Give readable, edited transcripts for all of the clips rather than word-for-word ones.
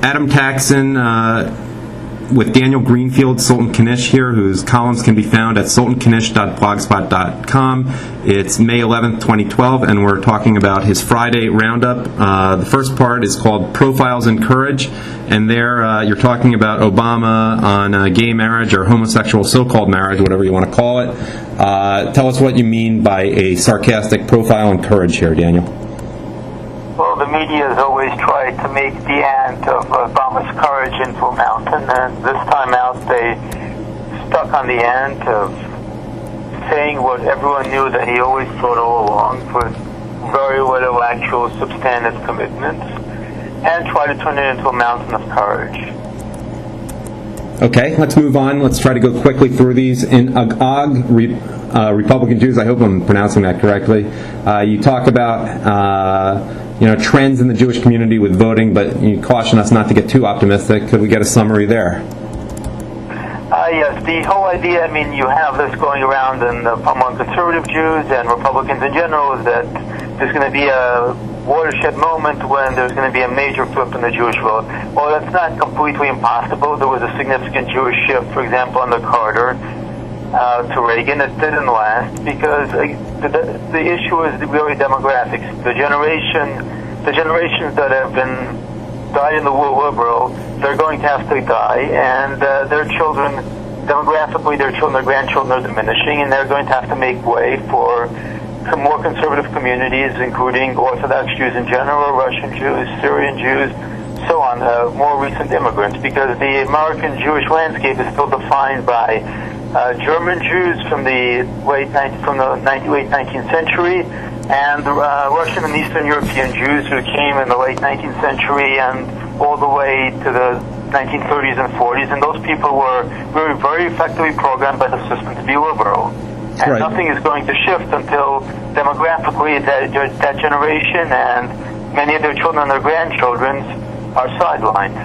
Adam Taxin with Daniel Greenfield, Sultan Knish here, whose columns can be found at sultanknish.blogspot.com. It's May 11th, 2012, and we're talking about his Friday Roundup. The first part is called Profiles in Courage, and there you're talking about Obama on gay marriage or homosexual so-called marriage, whatever you want to call it. Tell us what you mean by a sarcastic profile in courage here, Daniel. Well, the media has always tried to make the ant of Obama's courage into a mountain, and this time out they stuck on the ant of saying what everyone knew that he always thought all along, with very little actual substantive commitments, and try to turn it into a mountain of courage. Okay, let's move on. Let's try to go quickly through these. In Agog, Republican Jews, I hope I'm pronouncing that correctly, you talk about trends in the Jewish community with voting, but you caution us not to get too optimistic. Could we get a summary there? Yes, the whole idea, you have this going around among conservative Jews and Republicans in general, is that there's going to be a watershed moment when there's going to be a major flip in the Jewish vote. Well, that's not completely impossible. There was a significant Jewish shift, for example, under Carter to Reagan. It didn't last because the issue is really demographics. The generations that have died in the war liberal, they're going to have to die, and their children, demographically, their grandchildren are diminishing, and they're going to have to make way for more conservative communities, including Orthodox Jews in general, Russian Jews, Syrian Jews, so on, more recent immigrants, because the American Jewish landscape is still defined by German Jews from the late 19th century, and Russian and Eastern European Jews who came in the late 19th century and all the way to the 1930s and 40s, and those people were very, very effectively programmed by the system to be liberal. And right. Nothing is going to shift until demographically that generation and many of their children and their grandchildren are sidelined.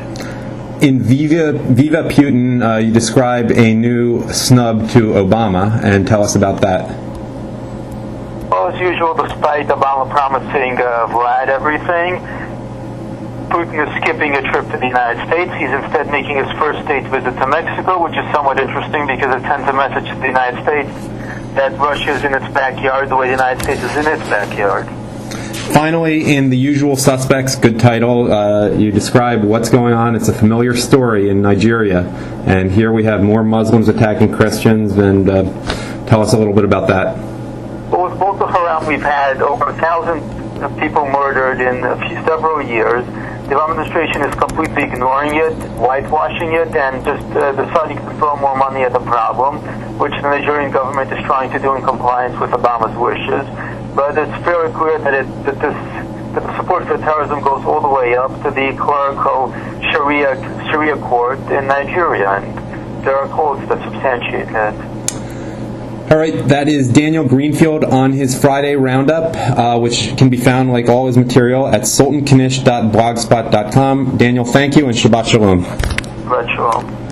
In Viva Putin, you describe a new snub to Obama, and tell us about that. Well, as usual, despite Obama promising Vlad everything, Putin is skipping a trip to the United States. He's instead making his first state visit to Mexico, which is somewhat interesting because it sends a message to the United States that Russia is in its backyard the way the United States is in its backyard. Finally, in The Usual Suspects, good title, you describe what's going on. It's a familiar story in Nigeria, and here we have more Muslims attacking Christians, and tell us a little bit about that. Well, with Boko Haram, we've had over 1,000 people murdered in several years. The administration is completely ignoring it, whitewashing it, and just deciding to throw more money at the problem, which the Nigerian government is trying to do in compliance with Obama's wishes. But it's fairly clear that the support for terrorism goes all the way up to the clerical Sharia court in Nigeria, and there are codes that substantiate that. All right, that is Daniel Greenfield on his Friday Roundup, which can be found, like all his material, at sultanknish.blogspot.com. Daniel, thank you, and Shabbat Shalom. Shabbat Shalom.